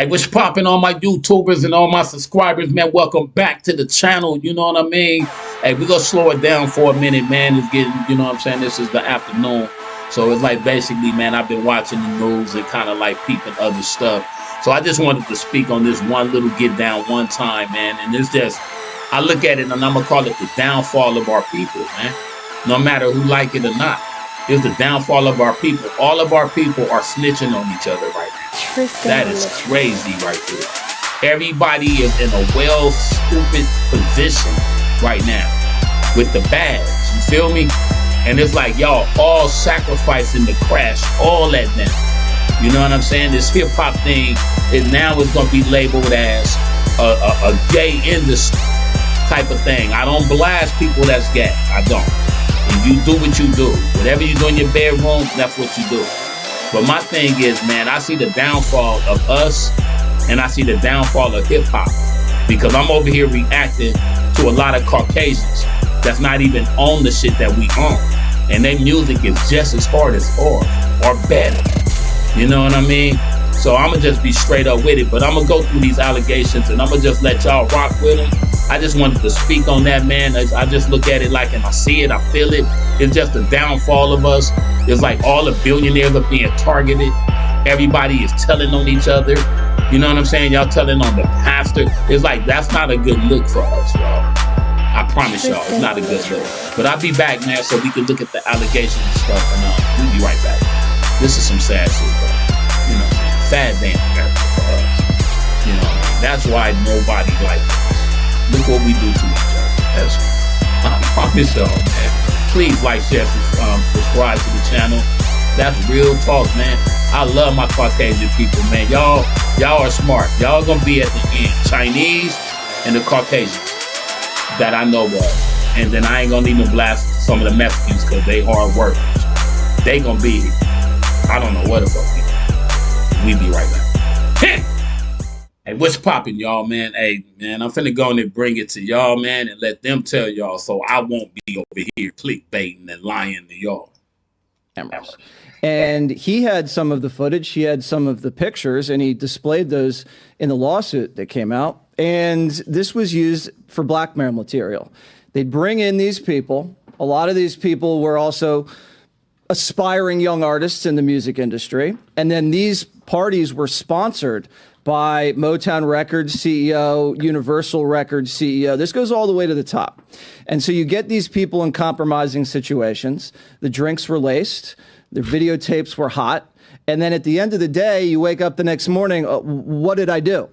Hey, what's popping on my YouTubers and all my subscribers, man? Welcome back to the channel. You know what I mean? Hey, we're gonna slow it down for a minute, man. It's getting, you know what I'm saying? This is the afternoon. So it's like basically, man, I've been watching the news and kind of like peeping other stuff. So I just wanted to speak on this one little get down one time, man. And it's just, I look at it and I'm gonna call it the downfall of our people, man. No matter who like it or not. It's the downfall of our people. All of our people are snitching on each other right now. That is crazy right there. Everybody is in a stupid position right now with the bags. You feel me? And it's like y'all all sacrificing the crash, all at them. You know what I'm saying? This hip hop thing is now is gonna be labeled as a gay industry type of thing. I don't blast people that's gay. I don't. And you do what you do. Whatever you do in your bedroom, that's what you do. But my thing is, man, I see the downfall of us and I see the downfall of hip hop because I'm over here reacting to a lot of Caucasians that's not even on the shit that we own. And their music is just as hard as ours or better. You know what I mean? So I'm gonna just be straight up with it, but I'm gonna go through these allegations and I'm gonna just let y'all rock with them. I just wanted to speak on that, man. I just look at it like, and I see it, I feel it. It's just the downfall of us. It's like all the billionaires are being targeted. Everybody is telling on each other. You know what I'm saying? Y'all telling on the pastor. It's like, that's not a good look for us, y'all. I promise y'all, it's not a good look. But I'll be back, man, so we can look at the allegations and stuff, and we'll be right back. This is some sad shit, though. You know what I'm saying? Sad day in America for us. You know, that's why nobody likes us. Look what we do to each other. I promise y'all, man. Please like, share, subscribe to the channel. That's real talk, man. I love my Caucasian people, man. Y'all are smart. Y'all gonna be at the end. Chinese and the Caucasians that I know of. And then I ain't gonna even blast some of the Mexicans because they hard workers. They gonna be here. I don't know what the fuck we be right back. Hey, what's poppin', y'all, man? Hey, man, I'm finna go in and bring it to y'all, man, and let them tell y'all so I won't be over here clickbaiting and lying to y'all. Cameras. And he had some of the footage, he had some of the pictures, and he displayed those in the lawsuit that came out. And this was used for blackmail material. They'd bring in these people. A lot of these people were also aspiring young artists in the music industry. And then these parties were sponsored by Motown Records CEO, Universal Records CEO. This goes all the way to the top. And so you get these people in compromising situations. The drinks were laced. The videotapes were hot. And then at the end of the day, you wake up the next morning, what did I do?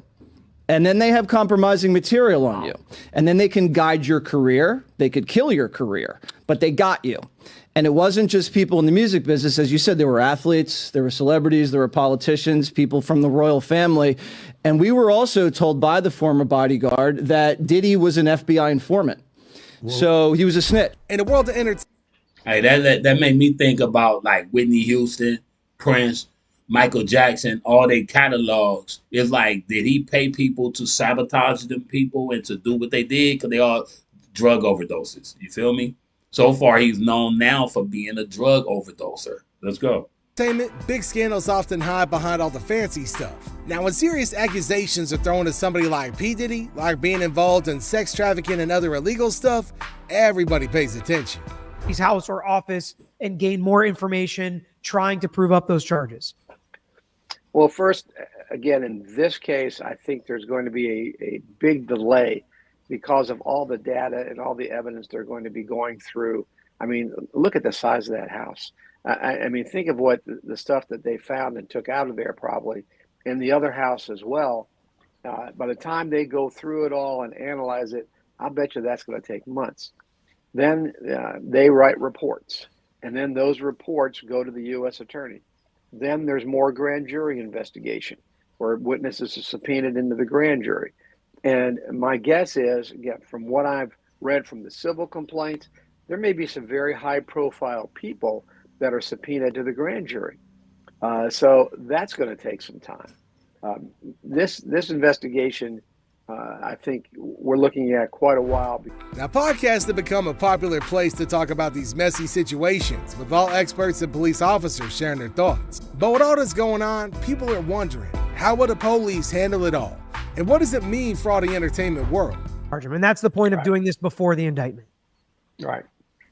And then they have compromising material on you. And then they can guide your career. They could kill your career, but they got you. And it wasn't just people in the music business. As you said, there were athletes, there were celebrities, there were politicians, people from the royal family. And we were also told by the former bodyguard that Diddy was an FBI informant. Whoa. So he was a snitch. In the world of entertainment. Hey, that made me think about like Whitney Houston, Prince, Michael Jackson, all their catalogs. It's like, did he pay people to sabotage them people and to do what they did? Because they all drug overdoses. You feel me? So far, he's known now for being a drug overdoser. Let's go. Big scandals often hide behind all the fancy stuff. Now, when serious accusations are thrown at somebody like P. Diddy, like being involved in sex trafficking and other illegal stuff, everybody pays attention. His house or office and gain more information trying to prove up those charges? Well, first, again, in this case, I think there's going to be a big delay because of all the data and all the evidence they're going to be going through. I mean, look at the size of that house. I mean, think of what the stuff that they found and took out of there probably in the other house as well. By the time they go through it all and analyze it, I bet you that's going to take months. Then they write reports, and then those reports go to the U.S. attorney. Then there's more grand jury investigation where witnesses are subpoenaed into the grand jury. And my guess is, again, from what I've read from the civil complaints, there may be some very high-profile people that are subpoenaed to the grand jury. So that's going to take some time. This investigation, I think we're looking at quite a while. Now, podcasts have become a popular place to talk about these messy situations, with all experts and police officers sharing their thoughts. But with all this going on, people are wondering, How will the police handle it all? And what does it mean for all the entertainment world? And that's the point of doing this before the indictment. Right.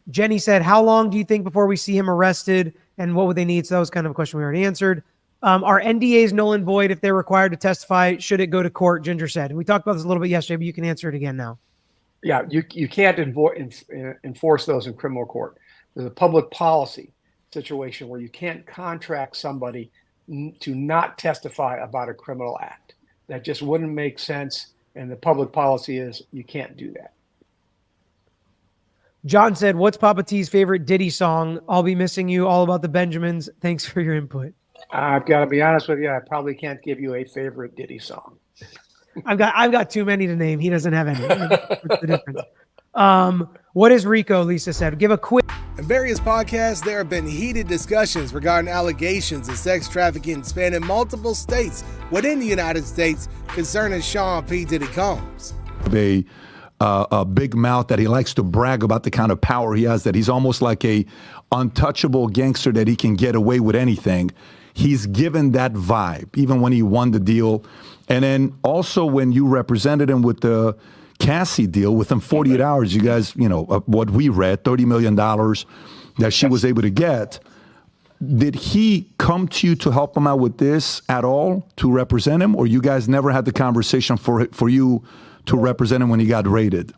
Jenny said, how long do you think before we see him arrested, and what would they need? So that was kind of a question we already answered. Are NDAs null and void if they're required to testify? Should it go to court? Ginger said. And we talked about this a little bit yesterday, but you can answer it again now. Yeah, you can't enforce those in criminal court. There's a public policy situation where you can't contract somebody to not testify about a criminal act. That just wouldn't make sense. And the public policy is you can't do that. John said, what's Papa T's favorite Diddy song? I'll be missing you. All about the Benjamins. Thanks for your input. I've got to be honest with you. I probably can't give you a favorite Diddy song. I've got too many to name. He doesn't have any. What's the difference? What is Rico? Lisa said. Give a quick. In various podcasts, there have been heated discussions regarding allegations of sex trafficking spanning multiple states within the United States concerning Sean P. Diddy Combs. A big mouth that he likes to brag about the kind of power he has, that he's almost like a untouchable gangster, that he can get away with anything. He's given that vibe, even when he won the deal. And then also when you represented him with the Cassie deal, within 48 hours, you guys, what we read, $30 million that she was able to get. Did he come to you to help him out with this at all, to represent him? Or you guys never had the conversation for you to represent him when he got raided?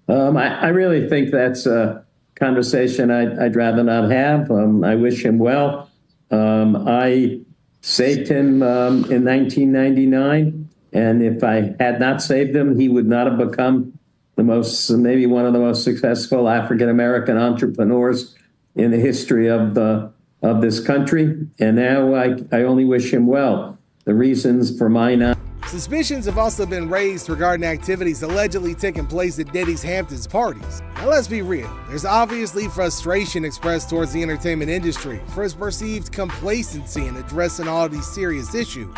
I really think that's a conversation I'd rather not have. I wish him well. I saved him in 1999, and if I had not saved him, he would not have become maybe one of the most successful African-American entrepreneurs in the history of this country. And now I only wish him well. The reasons for my not. Suspicions have also been raised regarding activities allegedly taking place at Diddy's Hamptons parties. Now let's be real, there's obviously frustration expressed towards the entertainment industry for its perceived complacency in addressing all these serious issues.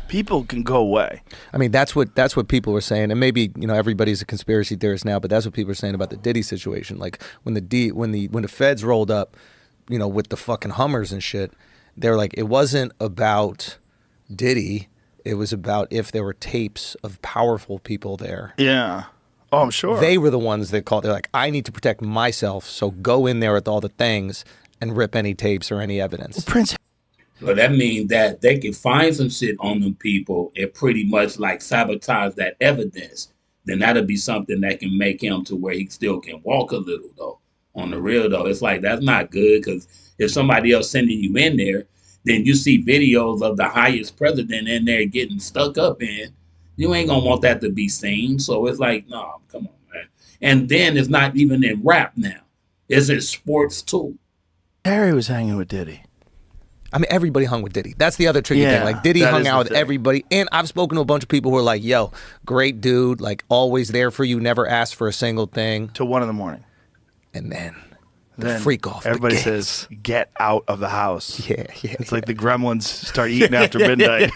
People can go away. I mean, that's what people were saying, and maybe everybody's a conspiracy theorist now, but that's what people are saying about the Diddy situation. Like when the feds rolled up, with the fucking Hummers and shit, they're like, it wasn't about Diddy, it was about if there were tapes of powerful people there. Yeah. Oh, I'm sure. They were the ones that called. They're like, I need to protect myself, so go in there with all the things and rip any tapes or any evidence. Well, Prince. So that means that they can find some shit on them people and pretty much like sabotage that evidence. Then that'll be something that can make him to where he still can walk a little though. On the real though, it's like that's not good, because if somebody else sending you in there, then you see videos of the highest president in there getting stuck up in. You ain't gonna want that to be seen. So it's like, no, come on, man. And then it's not even in rap now. It's in sports too. Harry was hanging with Diddy. I mean, everybody hung with Diddy. That's the other tricky thing. Like, Diddy hung out with everybody. And I've spoken to a bunch of people who are like, yo, great dude, like always there for you, never asked for a single thing. Till 1 a.m. And then freak off. Everybody says, get out of the house. Yeah. It's like the gremlins start eating after midnight.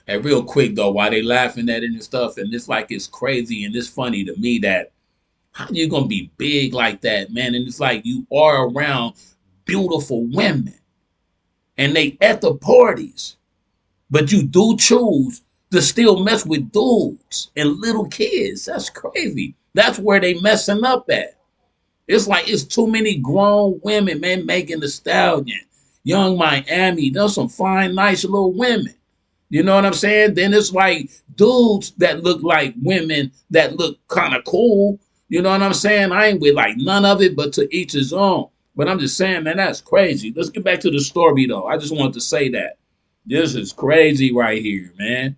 And real quick though, while they laughing at it and stuff, and it's like it's crazy and it's funny to me that how you gonna be big like that, man? And it's like you are around beautiful women and they at the parties, but you do choose to still mess with dudes and little kids. That's crazy. That's where they messing up at. It's like it's too many grown women, man, Megan Thee Stallion, Young Miami. There's some fine, nice little women. You know what I'm saying? Then it's like dudes that look like women that look kind of cool. You know what I'm saying? I ain't with like none of it, but to each his own. But I'm just saying, man, that's crazy. Let's get back to the story, though. I just wanted to say that. This is crazy right here, man.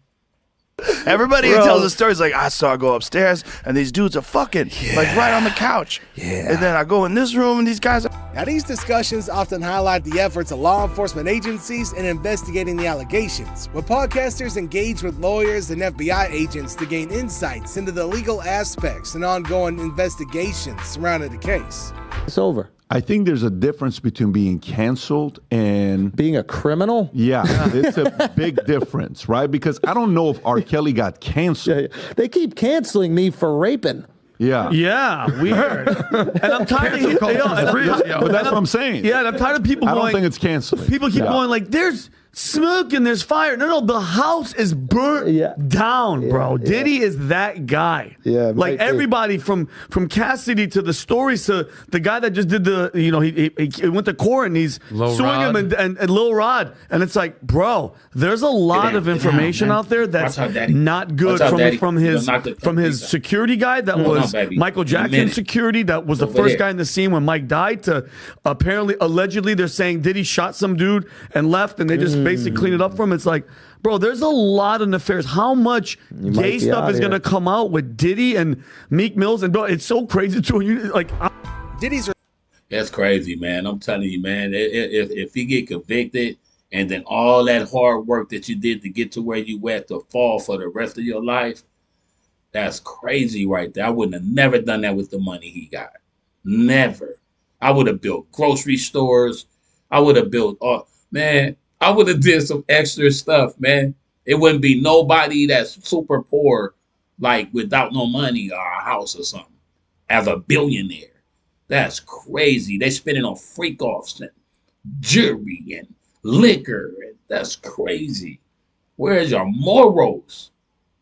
Everybody who tells the stories like, I saw her go upstairs and these dudes are fucking like right on the couch. Yeah. And then I go in this room and these guys are... Now, these discussions often highlight the efforts of law enforcement agencies in investigating the allegations, with podcasters engage with lawyers and FBI agents to gain insights into the legal aspects and ongoing investigations surrounding the case. It's over. I think there's a difference between being canceled and being a criminal. Yeah, it's a big difference, right? Because I don't know if R. Kelly got canceled. They keep canceling me for raping. Yeah. Yeah, weird. And I'm tired of But that's what I'm saying. Yeah, and I'm tired of people I going. don't think it's canceling. People keep going like, "There's smoke and there's fire." No, the house is burnt down, bro. Diddy is that guy. Yeah, like everybody from Cassidy to the stories to the guy that just did the, you know, he went to court and he's suing him and Lil Rod, and it's like, bro, there's a lot of information out there that's not good from his security guy that was Michael Jackson's security, that was the first guy in the scene when Mike died, to allegedly they're saying Diddy shot some dude and left, and they just basically clean it up for him. It's like, bro, there's a lot of nefarious. How much gay stuff is going to come out with Diddy and Meek Mills? And bro, it's so crazy too. Like, Diddy's. That's crazy, man. I'm telling you, man. If he get convicted, and then all that hard work that you did to get to where you at to fall for the rest of your life, that's crazy right there. I wouldn't have never done that with the money he got. Never. I would have built grocery stores. I would have built, man. I would have did some extra stuff, man. It wouldn't be nobody that's super poor, like without no money or a house or something, as a billionaire. That's crazy. They spend it on freak offs and jewelry and liquor. That's crazy. Where's your morals?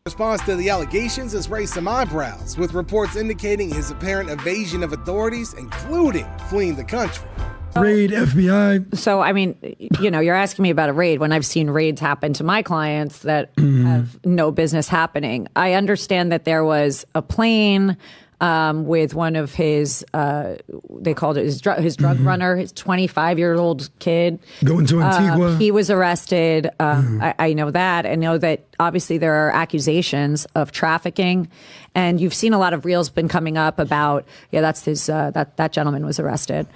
Response to the allegations has raised some eyebrows, with reports indicating his apparent evasion of authorities, including fleeing the country. Raid, FBI. So, I mean, you know, you're asking me about a raid when I've seen raids happen to my clients that have no business happening. I understand that there was a plane with one of his, they called it his drug runner, his 25-year-old kid. Going to Antigua. He was arrested. I know that. I know that obviously there are accusations of trafficking. And you've seen a lot of reels been coming up about, that's his, that gentleman was arrested.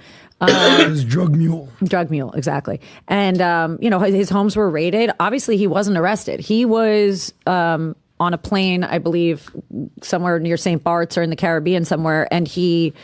His drug mule. Drug mule, exactly. And, you know, his homes were raided. Obviously, he wasn't arrested. He was on a plane, I believe, somewhere near St. Bart's or in the Caribbean somewhere, and he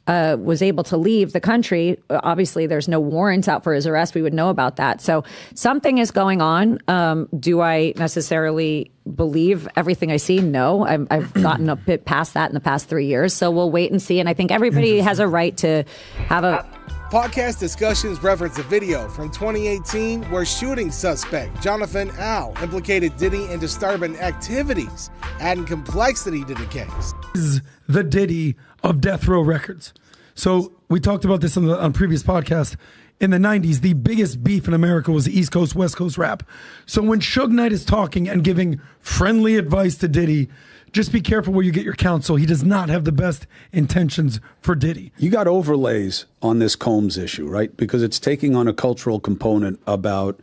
was able to leave the country. Obviously, there's no warrants out for his arrest. We would know about that. So something is going on. Do I necessarily believe everything I see? No. I've gotten a bit past that in the past 3 years. So we'll wait and see. And I think everybody has a right to have a... Podcast discussions reference a video from 2018 where shooting suspect Jonathan Al implicated Diddy in disturbing activities, adding complexity to the case. Is the Diddy of Death Row Records. So we talked about this on previous podcasts. In the 90s, the biggest beef in America was the East Coast, West Coast rap. So when Suge Knight is talking and giving friendly advice to Diddy, just be careful where you get your counsel. He does not have the best intentions for Diddy. You got overlays on this Combs issue, right? Because it's taking on a cultural component about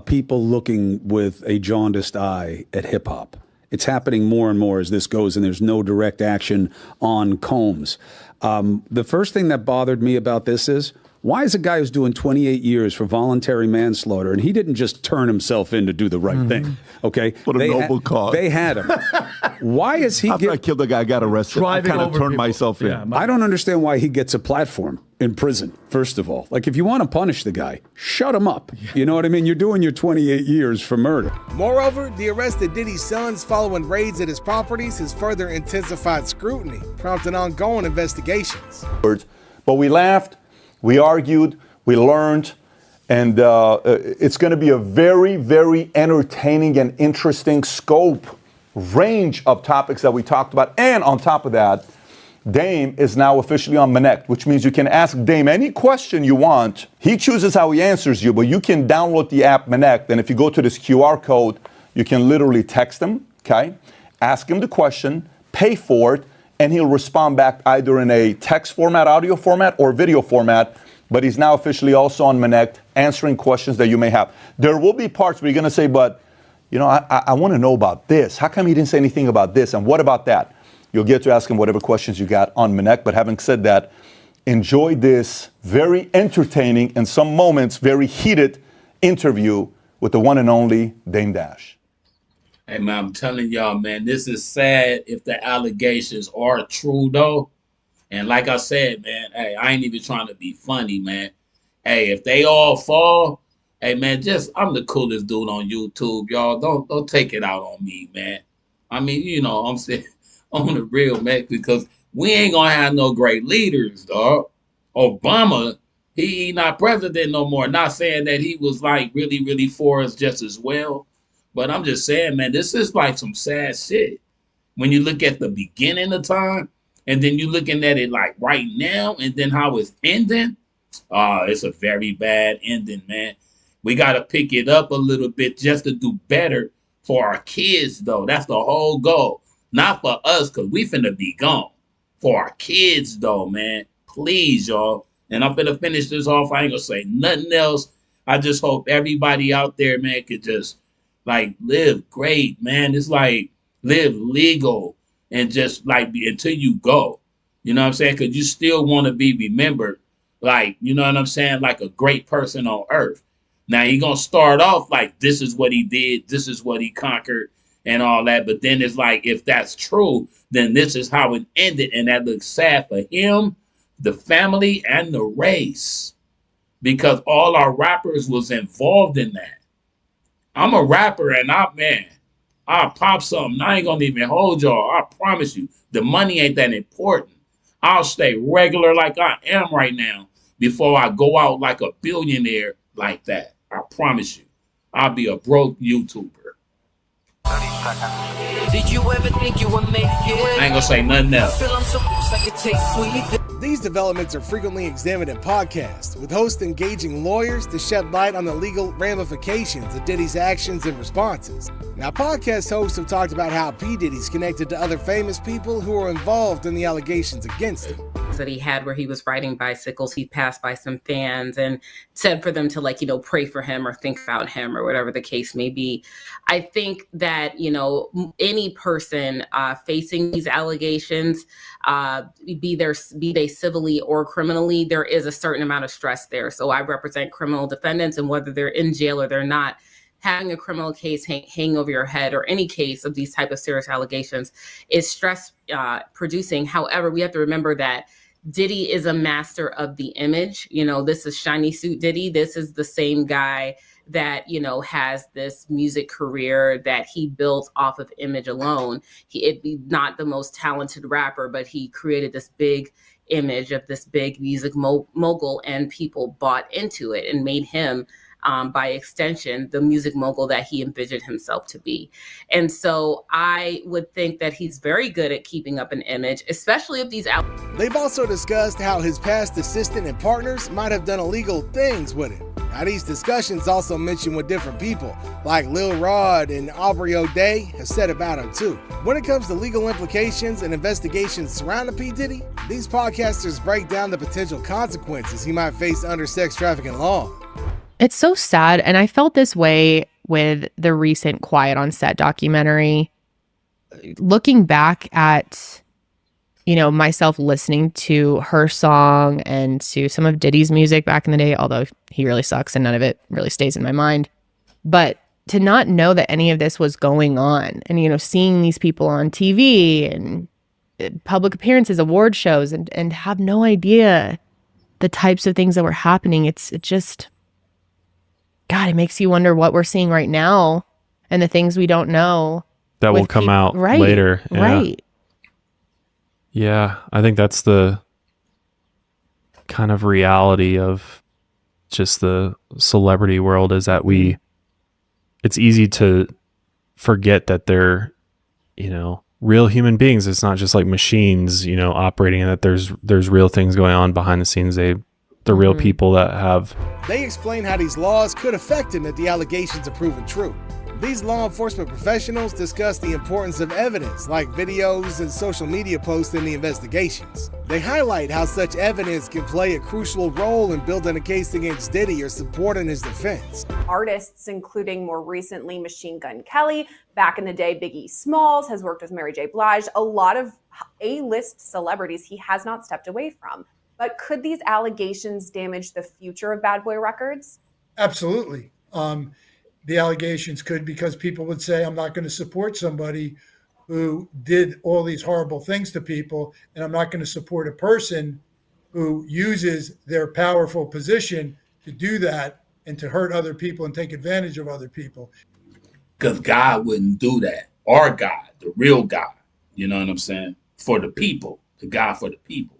people looking with a jaundiced eye at hip hop. It's happening more and more as this goes, and there's no direct action on Combs. The first thing that bothered me about this is, why is a guy who's doing 28 years for voluntary manslaughter, and he didn't just turn himself in to do the right thing, okay? What a noble cause. They had him. Why is he... After I killed the guy, I got arrested. I kind of turned myself in. Yeah, I don't understand why he gets a platform in prison, first of all. Like, if you want to punish the guy, shut him up. You know what I mean? You're doing your 28 years for murder. Moreover, the arrest of Diddy's sons following raids at his properties has further intensified scrutiny, prompting ongoing investigations. But we laughed, we argued, we learned, and it's going to be a very, very entertaining and interesting scope, range of topics that we talked about. And on top of that, Dame is now officially on Connect, which means you can ask Dame any question you want. He chooses how he answers you, but you can download the app Connect, and if you go to this QR code, you can literally text him, okay? Ask him the question, pay for it, and he'll respond back either in a text format, audio format, or video format. But he's now officially also on Connect, answering questions that you may have. There will be parts where you're going to say, but, you know, I want to know about this. How come he didn't say anything about this? And what about that? You'll get to ask him whatever questions you got on Connect. But having said that, enjoy this very entertaining and some moments very heated interview with the one and only Dame Dash. Hey, man, I'm telling y'all, man, this is sad if the allegations are true, though. And like I said, man, hey, I ain't even trying to be funny, man. Hey, if they all fall, hey, man, I'm the coolest dude on YouTube, y'all. Don't take it out on me, man. I mean, you know, I'm saying on the real, man, because we ain't gonna have no great leaders, dog. Obama, he not president no more. Not saying that he was like really, really for us just as well. But I'm just saying, man, this is like some sad shit. When you look at the beginning of time, and then you looking at it like right now, and then how it's ending, it's a very bad ending, man. We got to pick it up a little bit just to do better for our kids, though. That's the whole goal. Not for us, because we finna be gone. For our kids, though, man. Please, y'all. And I'm finna finish this off. I ain't gonna say nothing else. I just hope everybody out there, man, could just like live great, man. It's like live legal and just like be until you go. You know what I'm saying? Because you still want to be remembered, like, you know what I'm saying, like a great person on earth. Now you're gonna start off like this is what he did, this is what he conquered, and all that. But then it's like if that's true, then this is how it ended, and that looks sad for him, the family, and the race, because all our rappers was involved in that. I'm a rapper, and I'll pop something. I ain't gonna even hold y'all. I promise you, the money ain't that important. I'll stay regular like I am right now before I go out like a billionaire like that. I promise you. I'll be a broke YouTuber. Did you ever think you would make it? I ain't gonna say nothing else. These developments are frequently examined in podcasts, with hosts engaging lawyers to shed light on the legal ramifications of Diddy's actions and responses. Now, podcast hosts have talked about how P. Diddy's connected to other famous people who are involved in the allegations against him. That he had where he was riding bicycles, he passed by some fans and said for them to like, you know, pray for him or think about him or whatever the case may be. I think that, you know, any person facing these allegations, be they civilly or criminally, there is a certain amount of stress there. So I represent criminal defendants, and whether they're in jail or they're not, having a criminal case hang over your head, or any case of these type of serious allegations, is stress producing. However, we have to remember that Diddy is a master of the image. You know, this is shiny suit Diddy. This is the same guy that, you know, has this music career that he built off of image alone. He'd be not the most talented rapper, but he created this big image of this big music mogul, and people bought into it and made him, by extension, the music mogul that he envisioned himself to be. And so I would think that he's very good at keeping up an image, especially if these out. They've also discussed how his past assistant and partners might have done illegal things with him. Now, these discussions also mention what different people, like Lil Rod and Aubrey O'Day, have said about him too. When it comes to legal implications and investigations surrounding P. Diddy, these podcasters break down the potential consequences he might face under sex trafficking law. It's so sad, and I felt this way with the recent Quiet on Set documentary. Looking back at, you know, myself listening to her song and to some of Diddy's music back in the day, although he really sucks and none of it really stays in my mind. But to not know that any of this was going on, and, you know, seeing these people on TV and public appearances, award shows, and have no idea the types of things that were happening. It just, God, it makes you wonder what we're seeing right now and the things we don't know. That will come out later. Yeah. Right. Yeah, I think that's the kind of reality of just the celebrity world, is that it's easy to forget that they're, you know, real human beings. It's not just like machines, you know, operating, and that there's real things going on behind the scenes. They're real people that have. They explain how these laws could affect him if the allegations are proven true. These law enforcement professionals discuss the importance of evidence, like videos and social media posts in the investigations. They highlight how such evidence can play a crucial role in building a case against Diddy or supporting his defense. Artists, including more recently Machine Gun Kelly, back in the day Biggie Smalls, has worked with Mary J. Blige, a lot of A-list celebrities he has not stepped away from. But could these allegations damage the future of Bad Boy Records? Absolutely. The allegations could, because people would say, I'm not going to support somebody who did all these horrible things to people, and I'm not going to support a person who uses their powerful position to do that and to hurt other people and take advantage of other people. Because God wouldn't do that. Our God, the real God, you know what I'm saying? For the people. God for the people.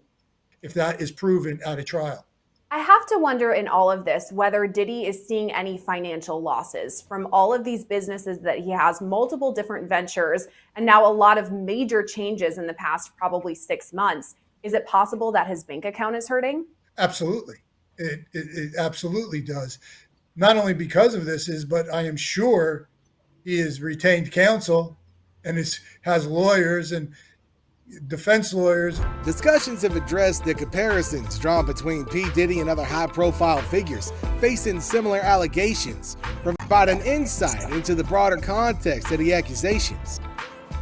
if that is proven at a trial. I have to wonder in all of this whether Diddy is seeing any financial losses from all of these businesses that he has, multiple different ventures, and now a lot of major changes in the past probably 6 months. Is it possible that his bank account is hurting? Absolutely. It absolutely does. Not only because of this but I am sure he has retained counsel and has lawyers and defense lawyers. Discussions have addressed the comparisons drawn between P. Diddy and other high-profile figures facing similar allegations, provide an insight into the broader context of the accusations.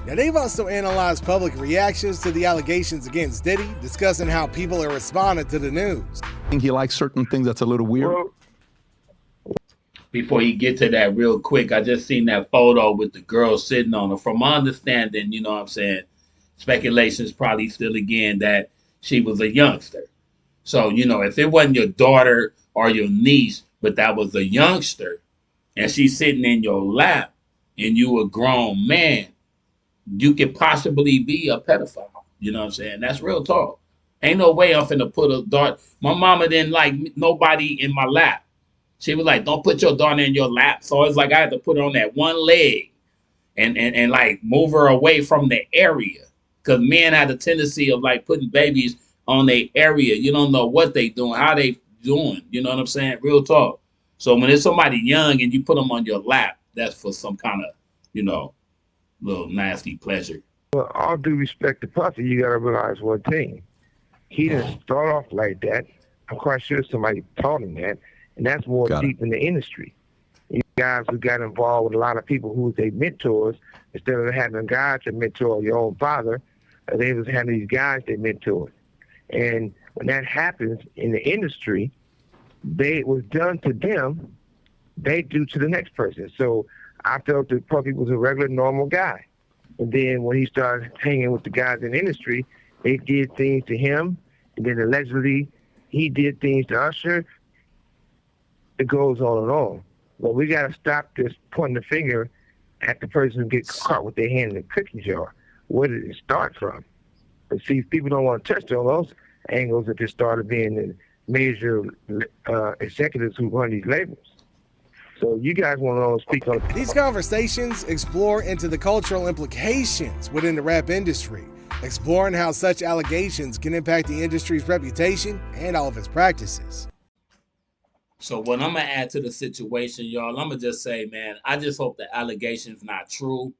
Now, they've also analyzed public reactions to the allegations against Diddy, discussing how people are responding to the news. I think he likes certain things that's a little weird. Before you get to that real quick, I just seen that photo with the girl sitting on her. From my understanding, you know what I'm saying, speculations probably still again that she was a youngster. So, you know, if it wasn't your daughter or your niece, but that was a youngster, and she's sitting in your lap, and you a grown man, you could possibly be a pedophile. You know what I'm saying? That's real talk. Ain't no way I'm finna put a daughter. My mama didn't like nobody in my lap. She was like, don't put your daughter in your lap. So it's like I had to put her on that one leg and like move her away from the area. Because men had a tendency of like putting babies on their area. You don't know what they doing, how they doing. You know what I'm saying? Real talk. So when it's somebody young and you put them on your lap, that's for some kind of, you know, little nasty pleasure. Well, all due respect to Puffy, you got to realize one thing. He didn't start off like that. I'm quite sure somebody taught him that. And that's more deep in the industry. You guys who got involved with a lot of people who was their mentors, instead of having a guy to mentor your own father, they was having these guys they mentored. And when that happens in the industry, it was done to them, they do to the next person. So I felt that Puffy was a regular, normal guy. And then when he started hanging with the guys in the industry, they did things to him. And then allegedly, he did things to Usher. It goes on and on. But we got to stop this pointing the finger at the person who gets caught with their hand in the cookie jar. Where did it start from? But see, people don't want to touch on those angles that they started being the major executives who run these labels. So you guys want to speak on These conversations explore into the cultural implications within the rap industry, exploring how such allegations can impact the industry's reputation and all of its practices. So what I'm going to add to the situation, y'all, I'm going to just say, man, I just hope the allegation's not true.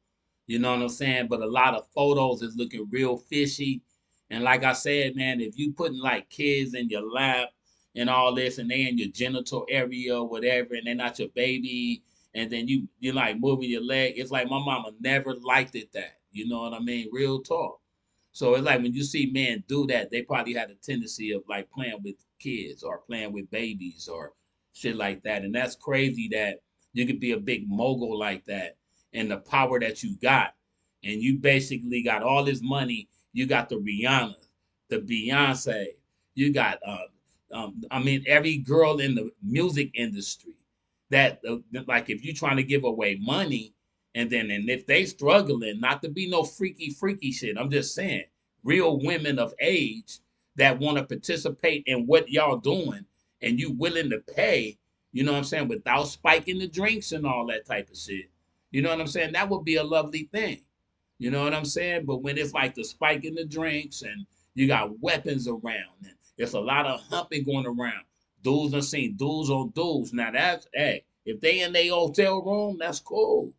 You know what I'm saying? But a lot of photos is looking real fishy. And like I said, man, if you putting like kids in your lap and all this, and they in your genital area or whatever, and they're not your baby, and then you like moving your leg, it's like my mama never liked it that. You know what I mean? Real talk. So it's like when you see men do that, they probably had a tendency of like playing with kids or playing with babies or shit like that. And that's crazy that you could be a big mogul like that and the power that you got. And you basically got all this money. You got the Rihanna, the Beyonce. You got, every girl in the music industry that, like, if you're trying to give away money, and if they struggling, not to be no freaky shit, I'm just saying, real women of age that want to participate in what y'all doing, and you willing to pay, you know what I'm saying, without spiking the drinks and all that type of shit. You know what I'm saying? That would be a lovely thing. You know what I'm saying? But when it's like the spike in the drinks and you got weapons around and there's a lot of humping going around, dudes done seen dudes on dudes. Now that's, hey, if they in their hotel room, that's cool.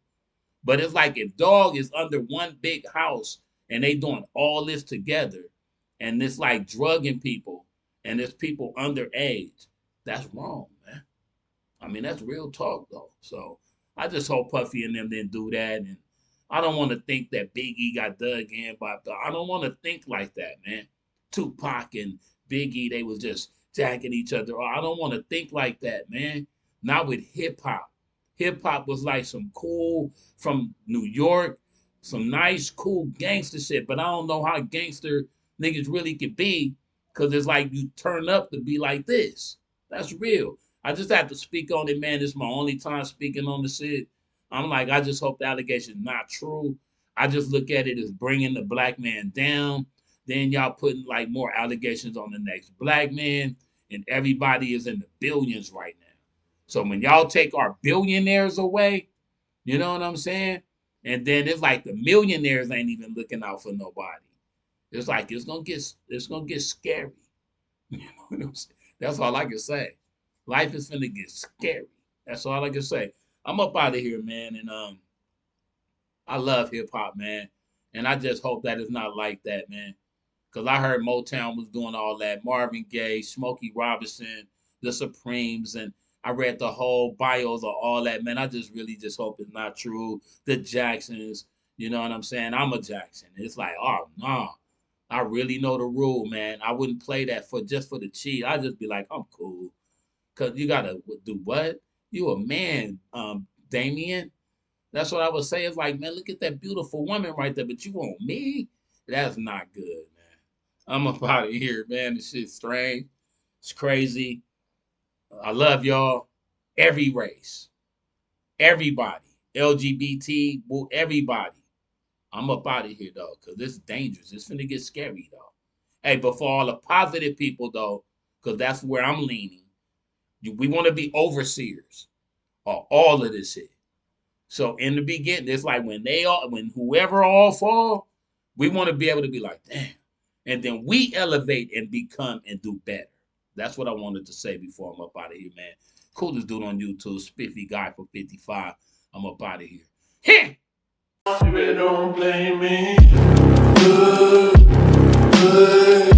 But it's like if dog is under one big house and they doing all this together and it's like drugging people and there's people underage, that's wrong, man. I mean, that's real talk, though. So I just hope Puffy and them didn't do that. And I don't want to think that Biggie got dug in by, I don't want to think like that, man. Tupac and Biggie, they was just jacking each other. I don't want to think like that, man. Not with hip hop. Hip hop was like some cool from New York, some nice, cool gangster shit. But I don't know how gangster niggas really could be, because it's like you turn up to be like this. That's real. I just have to speak on it, man. This is my only time speaking on the shit. I'm like, I just hope the allegation is not true. I just look at it as bringing the black man down. Then y'all putting like more allegations on the next black man, and everybody is in the billions right now. So when y'all take our billionaires away, you know what I'm saying? And then it's like the millionaires ain't even looking out for nobody. It's like it's gonna get scary. You know what I'm saying? That's all I can say. Life is finna get scary. That's all I can say. I'm up out of here, man, and I love hip hop, man, and I just hope that it's not like that, man. Cause I heard Motown was doing all that. Marvin Gaye, Smokey Robinson, the Supremes, and I read the whole bios of all that, man. I just really just hope it's not true. The Jacksons, you know what I'm saying? I'm a Jackson. It's like, oh no. I really know the rule, man. I wouldn't play that for just for the cheat. I'd just be like, I'm cool. Cause you gotta do what? You a man, Damien. That's what I would say. It's like, man, look at that beautiful woman right there, but you want me? That's not good, man. I'm up out of here, man. This shit's strange. It's crazy. I love y'all. Every race. Everybody. LGBT, everybody. I'm up out of here, though, because this is dangerous. It's finna get scary, though. Hey, but for all the positive people, though, because that's where I'm leaning, we want to be overseers of all of this shit. So in the beginning, it's like when whoever all fall, we want to be able to be like, damn. And then we elevate and become and do better. That's what I wanted to say before I'm up out of here, man. Coolest dude on YouTube, Spiffy Guy for 55. I'm up out of here. Heh! Don't blame me. Good, good,